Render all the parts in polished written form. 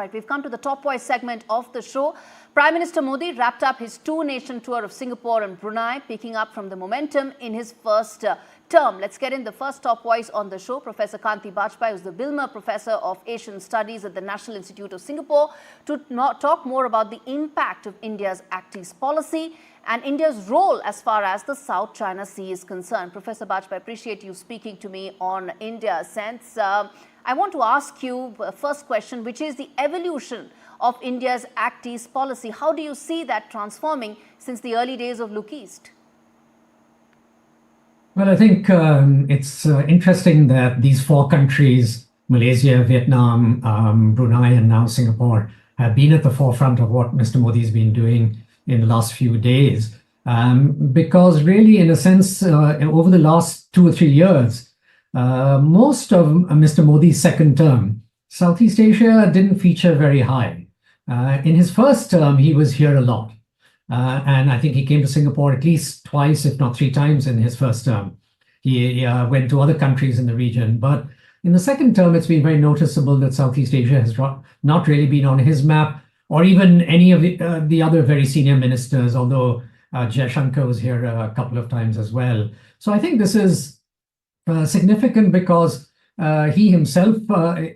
right, we've come to the top voice segment of the show. Prime Minister Modi wrapped up his two-nation tour of Singapore and Brunei, picking up from the momentum in his first term. Let's get in the first top voice on the show, Professor Kanti Bajpai, who's the Bilmer Professor of Asian Studies at the National Institute of Singapore, to talk more about the impact of India's Act East policy and India's role as far as the South China Sea is concerned. Professor Bajpai, I appreciate you speaking to me on India's sense. I want to ask you a first question, which is the evolution of India's Act East policy. How do you see that transforming since the early days of Look East? Well, I think it's interesting that these four countries, Malaysia, Vietnam, Brunei, and now Singapore, have been at the forefront of what Mr. Modi has been doing in the last few days. Because really, in a sense, over the last 2 or 3 years, most of Mr. Modi's second term, Southeast Asia didn't feature very high. In his first term, he was here a lot. And I think he came to Singapore at least twice, if not 3 times in his first term. He went to other countries in the region. But in the second term, it's been very noticeable that Southeast Asia has not really been on his map, or even any of the other very senior ministers, although Jaishankar was here a couple of times as well. So I think this is significant because he himself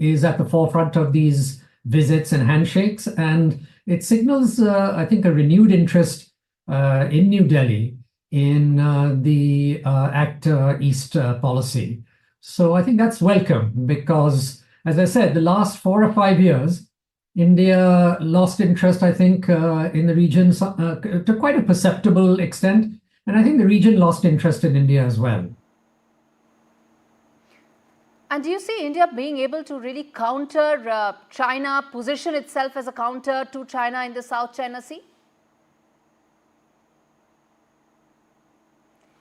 is at the forefront of these visits and handshakes, and it signals, I think, a renewed interest in New Delhi in the Act East policy. So I think that's welcome because, as I said, the last 4 or 5 years, India lost interest, I think, in the region to quite a perceptible extent. And I think the region lost interest in India as well. And do you see India being able to really counter China, position itself as a counter to China in the South China Sea?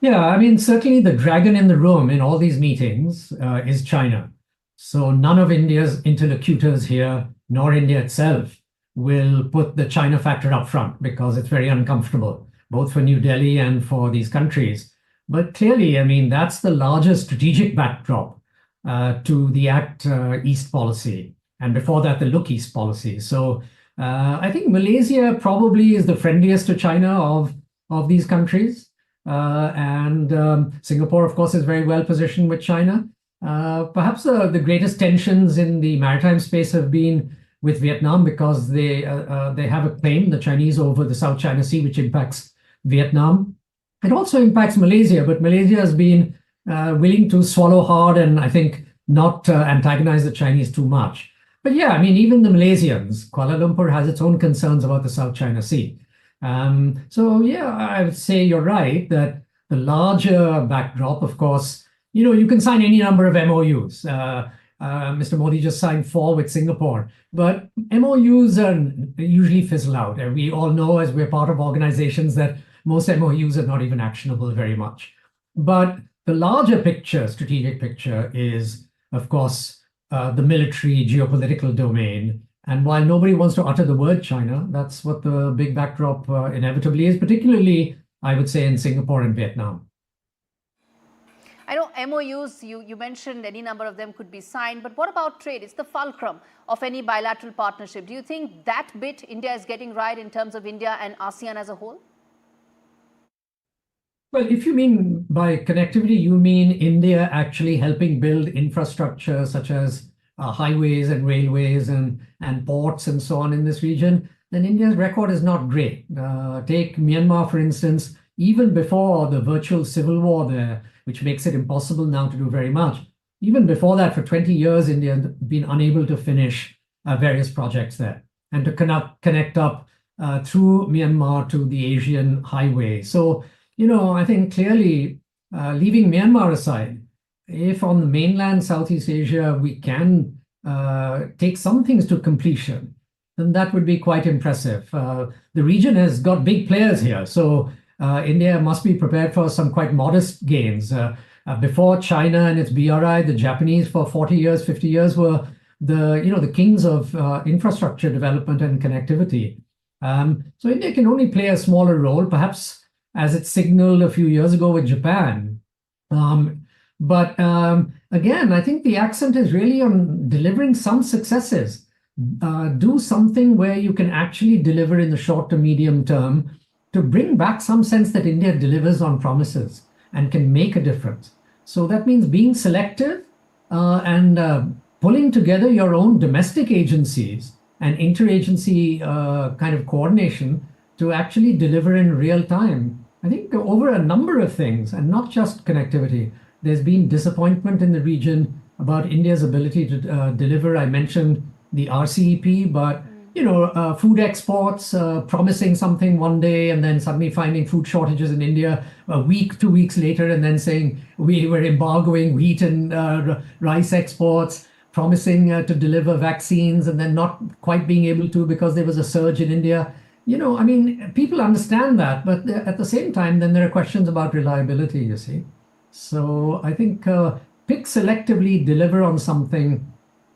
Yeah, I mean, certainly the dragon in the room in all these meetings is China. So none of India's interlocutors here, nor India itself, will put the China factor up front because it's very uncomfortable, both for New Delhi and for these countries. But clearly, I mean, that's the largest strategic backdrop to the Act East policy, and before that, the Look East policy. So I think Malaysia probably is the friendliest to China of these countries. And Singapore, of course, is very well positioned with China. Perhaps the greatest tensions in the maritime space have been with Vietnam because they have a claim, the Chinese, over the South China Sea, which impacts Vietnam. It also impacts Malaysia, but Malaysia has been willing to swallow hard and I think not antagonize the Chinese too much. But yeah, I mean, even the Malaysians, Kuala Lumpur has its own concerns about the South China Sea. So yeah, I would say you're right that the larger backdrop, of course, you can sign any number of MOUs. Mr. Modi just signed 4 with Singapore, but MOUs are usually fizzle out. And we all know, as we're part of organizations, that most MOUs are not even actionable very much. But the larger picture, strategic picture, is, of course, the military geopolitical domain. And while nobody wants to utter the word China, that's what the big backdrop inevitably is, particularly, I would say, in Singapore and Vietnam. I know MOUs, you mentioned any number of them could be signed, but what about trade? It's the fulcrum of any bilateral partnership. Do you think that bit India is getting right in terms of India and ASEAN as a whole? Well, if you mean by connectivity, you mean India actually helping build infrastructure such as highways and railways and ports and so on in this region, then India's record is not great. Take Myanmar, for instance, even before the virtual civil war there, which makes it impossible now to do very much. Even before that, for 20 years, India had been unable to finish various projects there and to connect up through Myanmar to the Asian highway. So, I think clearly, leaving Myanmar aside, if on the mainland Southeast Asia we can take some things to completion, then that would be quite impressive. The region has got big players here, so India must be prepared for some quite modest gains. Before China and its BRI, the Japanese for 40 years, 50 years were the kings of infrastructure development and connectivity. So India can only play a smaller role, perhaps as it signaled a few years ago with Japan. But again, I think the accent is really on delivering some successes. do something where you can actually deliver in the short to medium term to bring back some sense that India delivers on promises and can make a difference. So that means being selective and pulling together your own domestic agencies and interagency kind of coordination to actually deliver in real time. I think over a number of things, and not just connectivity. There's been disappointment in the region about India's ability to deliver. I mentioned the RCEP, but food exports, promising something one day and then suddenly finding food shortages in India a week, 2 weeks later, and then saying we were embargoing wheat and rice exports, promising to deliver vaccines and then not quite being able to because there was a surge in India. I mean, people understand that, but at the same time, then there are questions about reliability, you see. So I think pick selectively, deliver on something,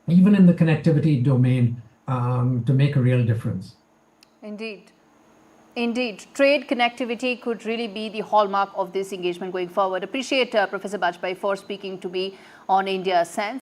even in the connectivity domain, to make a real difference. Indeed. Indeed. Trade connectivity could really be the hallmark of this engagement going forward. Appreciate Professor Bajpai for speaking to me on India Sense.